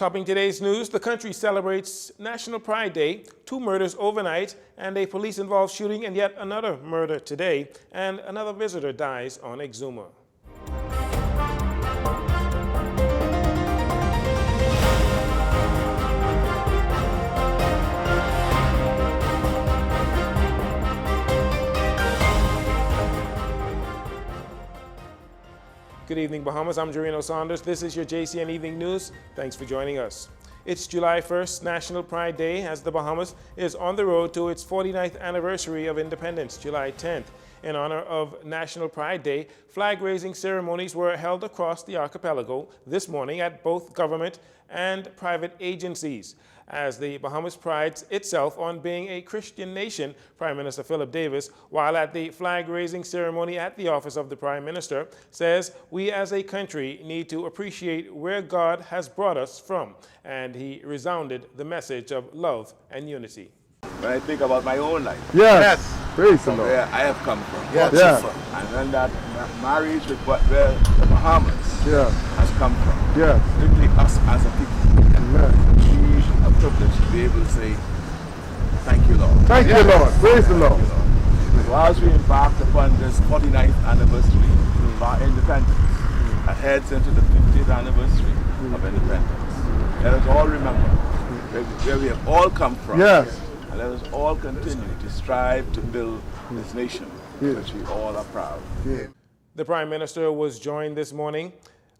Topping today's news, the country celebrates National Pride Day, 2 murders overnight, and a police-involved shooting and yet another murder today, and another visitor dies on Exuma. Good evening, Bahamas. I'm Jarino Saunders. This is your JCN Evening News. Thanks for joining us. It's July 1st, National Pride Day, as the Bahamas is on the road to its 49th anniversary of independence, July 10th. In honor of National Pride Day, flag-raising ceremonies were held across the archipelago this morning at both government and private agencies. As the Bahamas prides itself on being a Christian nation, Prime Minister Philip Davis, while at the flag-raising ceremony at the office of the Prime Minister, says we as a country need to appreciate where God has brought us from, and he resounded the message of love and unity. When I think about my own life, yes. Praise the Lord. Where I have come from, yes. And then that marriage with where the Bahamas has come from, simply us as a people. We are privileged to be able to say, thank you, Lord. Thank you, Lord. Praise the Lord. So as we embarked upon this 49th anniversary of our independence, that heads into the 50th anniversary of independence, let us all remember where we have all come from. Yes. And let us all continue to strive to build this nation, which we all are proud. The Prime Minister was joined this morning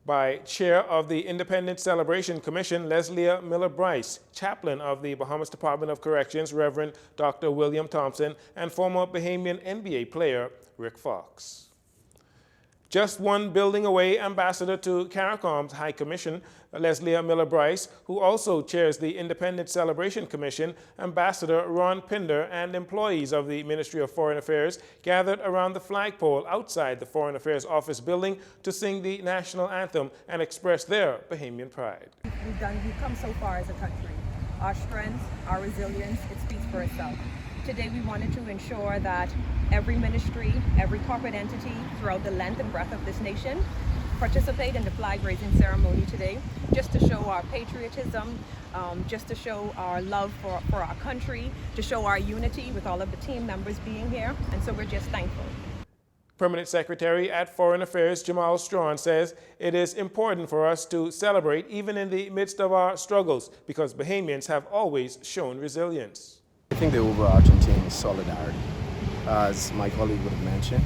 by Chair of the Independence Celebration Commission, Leslie Miller-Bryce, Chaplain of the Bahamas Department of Corrections, Reverend Dr. William Thompson, and former Bahamian NBA player Rick Fox. Just one building away, Ambassador to CARICOM's High Commission, Leslie Miller-Bryce, who also chairs the Independence Celebration Commission, Ambassador Ron Pinder, and employees of the Ministry of Foreign Affairs gathered around the flagpole outside the Foreign Affairs Office building to sing the national anthem and express their Bahamian pride. We've come so far as a country. Our strength, our resilience, it speaks for itself. Today we wanted to ensure that every ministry, every corporate entity throughout the length and breadth of this nation participate in the flag-raising ceremony today, just to show our patriotism, just to show our love for our country, to show our unity with all of the team members being here, and so we're just thankful. Permanent Secretary at Foreign Affairs Jamal Strawn says it is important for us to celebrate even in the midst of our struggles because Bahamians have always shown resilience. I think the overarching theme is solidarity. As my colleague would have mentioned,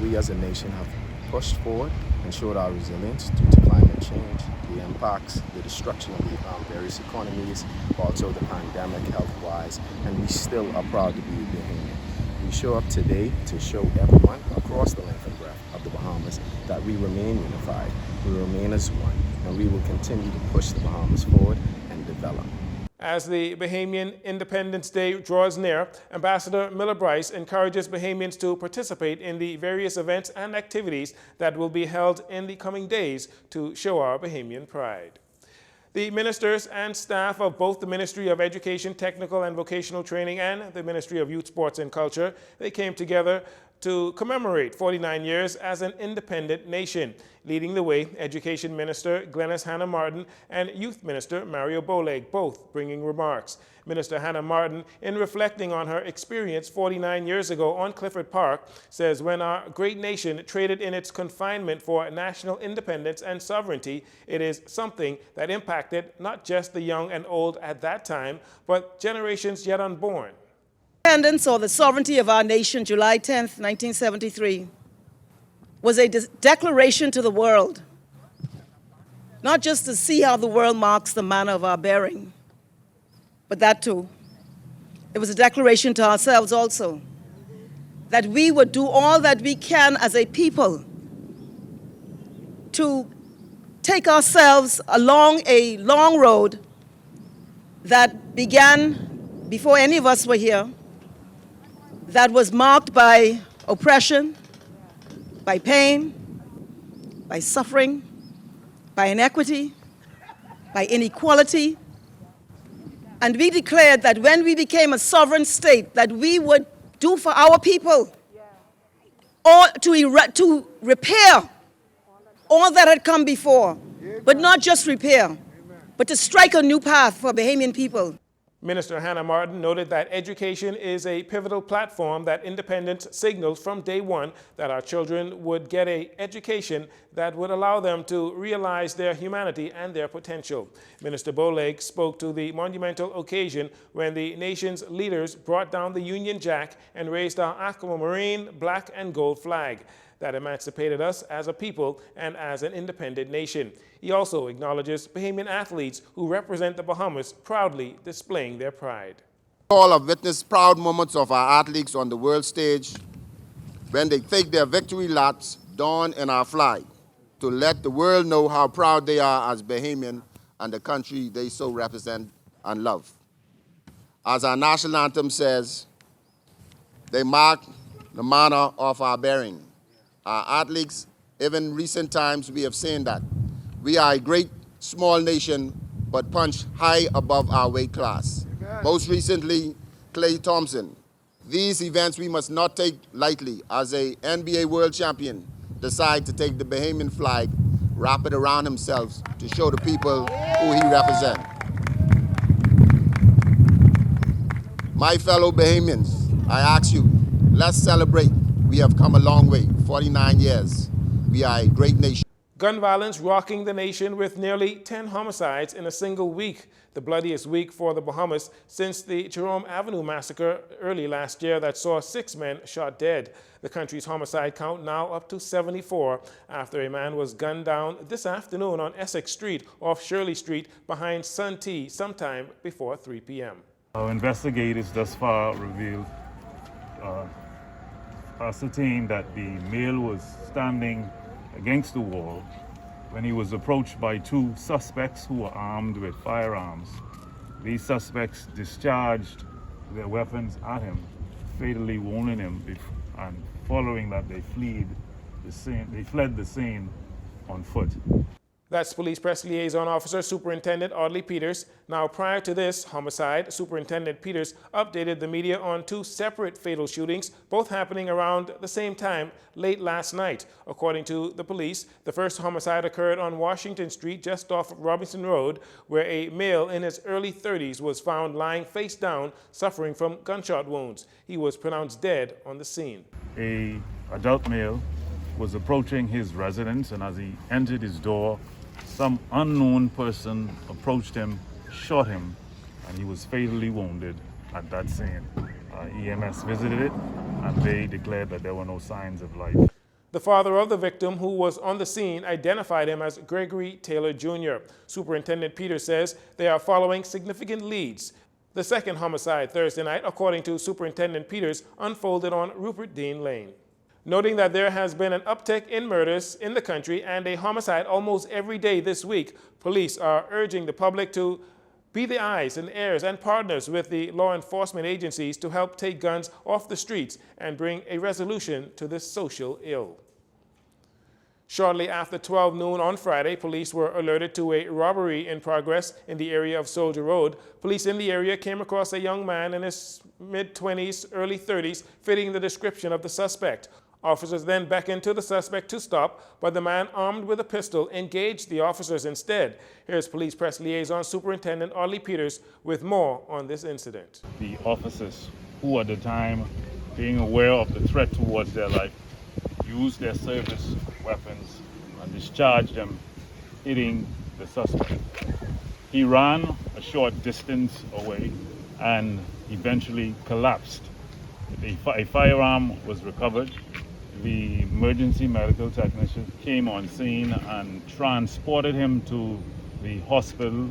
we as a nation have pushed forward and showed our resilience due to climate change, the impacts, the destruction of the various economies, also the pandemic health-wise, and we still are proud to be Bahamian. We show up today to show everyone across the length and breadth of the Bahamas that we remain unified, we remain as one, and we will continue to push the Bahamas forward and develop. As the Bahamian Independence Day draws near, Ambassador Miller-Bryce encourages Bahamians to participate in the various events and activities that will be held in the coming days to show our Bahamian pride. The ministers and staff of both the Ministry of Education, Technical and Vocational Training and the Ministry of Youth, Sports and Culture, they came together to commemorate 49 years as an independent nation. Leading the way, Education Minister Glenys Hannah Martin and Youth Minister Mario Boleg, both bringing remarks. Minister Hannah Martin, in reflecting on her experience 49 years ago on Clifford Park, says when our great nation traded in its confinement for national independence and sovereignty, it is something that impacted not just the young and old at that time, but generations yet unborn. Independence or the sovereignty of our nation, July 10th, 1973, was a declaration to the world, not just to see how the world marks the manner of our bearing, but that too. It was a declaration to ourselves also, that we would do all that we can as a people to take ourselves along a long road that began before any of us were here, that was marked by oppression, by pain, by suffering, by inequity, by inequality. And we declared that when we became a sovereign state, that we would do for our people, or to repair all that had come before, but not just repair, but to strike a new path for Bahamian people. Minister Hannah Martin noted that education is a pivotal platform that independence signals from day one that our children would get an education that would allow them to realize their humanity and their potential. Minister Bowleg spoke to the monumental occasion when the nation's leaders brought down the Union Jack and raised our aquamarine black and gold flag that emancipated us as a people and as an independent nation. He also acknowledges Bahamian athletes who represent the Bahamas, proudly displaying their pride. All have witnessed proud moments of our athletes on the world stage when they take their victory laps down in our flag to let the world know how proud they are as Bahamian and the country they so represent and love. As our national anthem says, they mark the manner of our bearing. Our athletes, even in recent times, we have seen that. We are a great small nation, but punch high above our weight class. Amen. Most recently, Klay Thompson. These events we must not take lightly. As a NBA world champion, decide to take the Bahamian flag, wrap it around himself to show the people who he represents. My fellow Bahamians, I ask you, let's celebrate. We have come a long way, 49 years. We are a great nation. Gun violence rocking the nation with nearly 10 homicides in a single week, the bloodiest week for the Bahamas since the Jerome Avenue massacre early last year that saw 6 men shot dead. The country's homicide count now up to 74 after a man was gunned down this afternoon on Essex Street off Shirley Street behind Sun Tea sometime before 3 p.m. Our investigators thus far revealed ascertained that the male was standing against the wall when he was approached by 2 suspects who were armed with firearms. These suspects discharged their weapons at him, fatally wounding him, and following that they fled the scene on foot. That's Police Press Liaison Officer Superintendent Audley Peters. Now, prior to this homicide, Superintendent Peters updated the media on 2 separate fatal shootings, both happening around the same time late last night. According to the police, the first homicide occurred on Washington Street just off of Robinson Road, where a male in his early 30s was found lying face down, suffering from gunshot wounds. He was pronounced dead on the scene. An adult male was approaching his residence, and as he entered his door, some unknown person approached him, shot him, and he was fatally wounded at that scene. EMS visited it, and they declared that there were no signs of life. The father of the victim, who was on the scene, identified him as Gregory Taylor Jr. Superintendent Peters says they are following significant leads. The second homicide Thursday night, according to Superintendent Peters, unfolded on Rupert Dean Lane. Noting that there has been an uptick in murders in the country and a homicide almost every day this week, police are urging the public to be the eyes and ears and partners with the law enforcement agencies to help take guns off the streets and bring a resolution to this social ill. Shortly after 12 noon on Friday, police were alerted to a robbery in progress in the area of Soldier Road. Police in the area came across a young man in his mid-20s, early 30s, fitting the description of the suspect. Officers then beckoned to the suspect to stop, but the man armed with a pistol engaged the officers instead. Here's Police Press Liaison Superintendent Audley Peters with more on this incident. The officers, who at the time, being aware of the threat towards their life, used their service weapons and discharged them, hitting the suspect. He ran a short distance away and eventually collapsed. A firearm was recovered. The emergency medical technician came on scene and transported him to the hospital,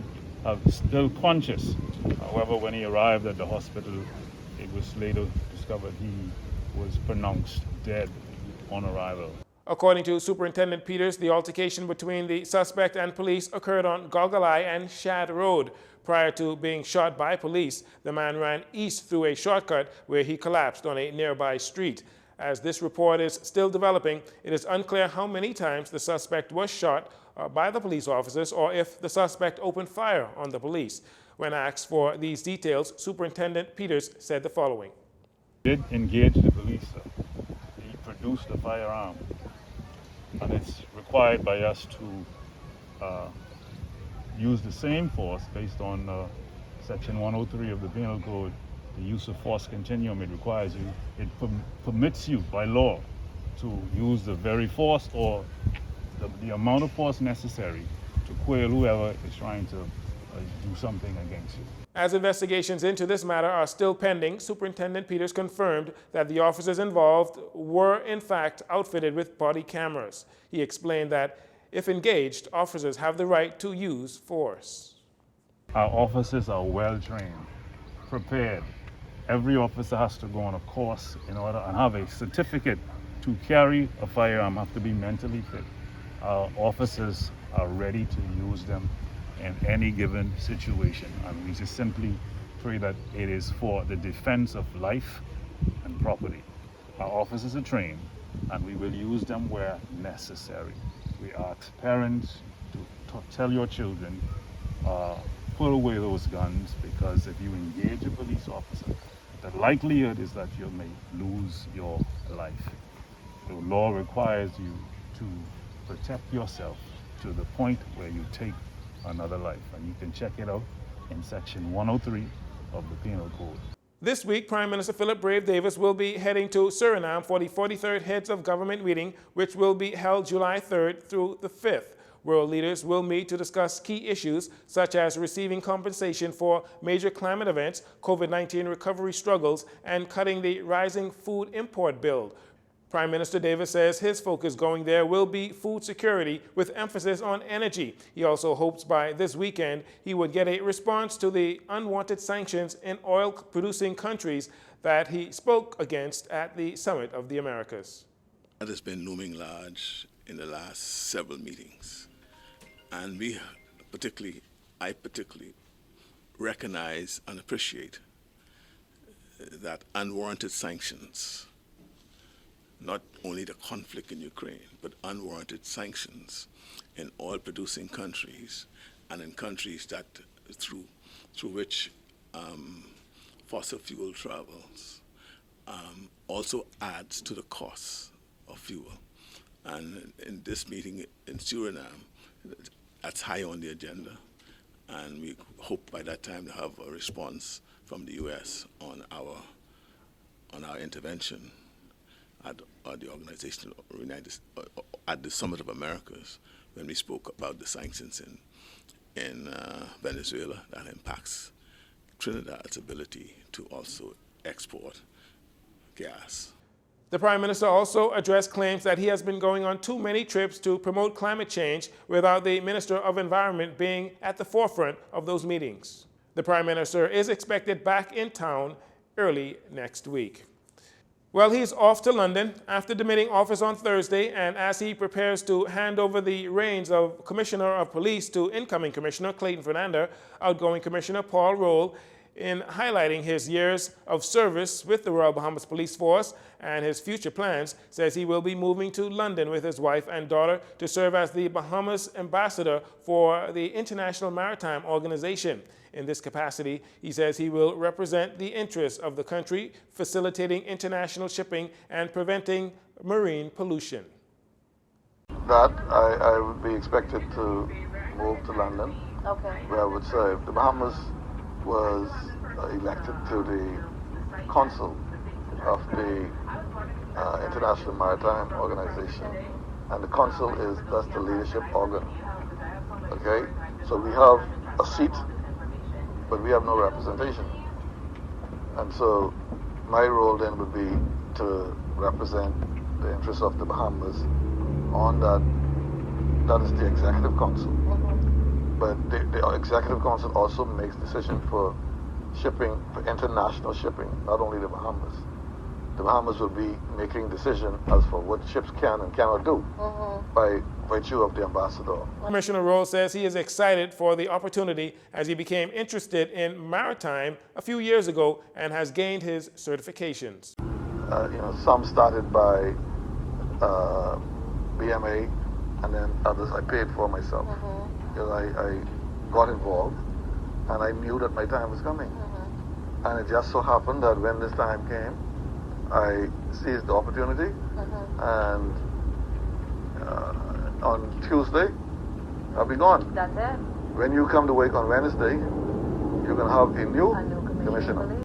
still conscious. However, when he arrived at the hospital, it was later discovered he was pronounced dead on arrival. According to Superintendent Peters, the altercation between the suspect and police occurred on Gogolai and Shad Road. Prior to being shot by police, the man ran east through a shortcut where he collapsed on a nearby street. As this report is still developing, it is unclear how many times the suspect was shot by the police officers or if the suspect opened fire on the police. When asked for these details, Superintendent Peters said the following. He did engage the police. He produced a firearm, and it's required by us to use the same force based on Section 103 of the Penal Code, the use of force continuum. It requires you, it permits you by law to use the very force or the amount of force necessary to quell whoever is trying to do something against you. As investigations into this matter are still pending, Superintendent Peters confirmed that the officers involved were in fact outfitted with body cameras. He explained that if engaged, officers have the right to use force. Our officers are well trained, prepared. Every officer has to go on a course in order and have a certificate to carry a firearm, have to be mentally fit. Our officers are ready to use them in any given situation, and we just simply pray that it is for the defense of life and property. Our officers are trained, and we will use them where necessary. We ask parents to tell your children, put away those guns, because if you engage a police officer, the likelihood is that you may lose your life. The law requires you to protect yourself to the point where you take another life, and you can check it out in Section 103 of the Penal Code. This week, Prime Minister Philip Brave Davis will be heading to Suriname for the 43rd Heads of Government meeting, which will be held July 3rd through the 5th. World leaders will meet to discuss key issues such as receiving compensation for major climate events, COVID-19 recovery struggles, and cutting the rising food import bill. Prime Minister Davis says his focus going there will be food security with emphasis on energy. He also hopes by this weekend he would get a response to the unwanted sanctions in oil-producing countries that he spoke against at the Summit of the Americas. That has been looming large in the last several meetings. And I particularly recognize and appreciate that unwarranted sanctions, not only the conflict in Ukraine, but unwarranted sanctions in oil-producing countries and in countries that through which fossil fuel travels also adds to the cost of fuel. And in this meeting in Suriname, that's high on the agenda, and we hope by that time to have a response from the U.S. on our intervention at the Organization at the Summit of Americas, when we spoke about the sanctions in Venezuela that impacts Trinidad's ability to also export gas. The Prime Minister also addressed claims that he has been going on too many trips to promote climate change without the Minister of Environment being at the forefront of those meetings. The Prime Minister is expected back in town early next week. Well, he's off to London after demitting office on Thursday, and as he prepares to hand over the reins of Commissioner of Police to incoming Commissioner Clayton Fernandez, outgoing Commissioner Paul Roll, in highlighting his years of service with the Royal Bahamas Police Force and his future plans, says he will be moving to London with his wife and daughter to serve as the Bahamas ambassador for the International Maritime Organization. In this capacity, he says he will represent the interests of the country, facilitating international shipping and preventing marine pollution. That I would be expected to move to London, where I would serve. The Bahamas was elected to the Council of the International Maritime Organization, and the Council is thus the leadership organ. Okay, so we have a seat, but we have no representation. And so my role then would be to represent the interests of the Bahamas on that is the Executive Council. But the Executive Council also makes decisions for shipping, for international shipping, not only the Bahamas. The Bahamas will be making decisions as for what ships can and cannot do by virtue of the ambassador. Commissioner Roll says he is excited for the opportunity as he became interested in maritime a few years ago and has gained his certifications. Some started by BMA, and then others I paid for myself. Because I got involved, and I knew that my time was coming. And it just so happened that when this time came, I seized the opportunity, and on Tuesday, I'll be gone. That's it. When you come to work on Wednesday, you're going to have a new commissioner.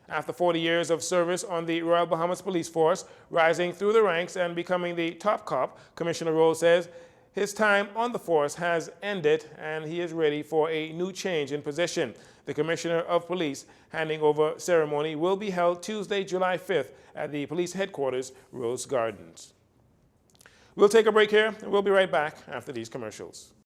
After 40 years of service on the Royal Bahamas Police Force, rising through the ranks and becoming the top cop, Commissioner Rose says his time on the force has ended and he is ready for a new change in position. The Commissioner of Police handing over ceremony will be held Tuesday, July 5th at the police headquarters, Rose Gardens. We'll take a break here and we'll be right back after these commercials.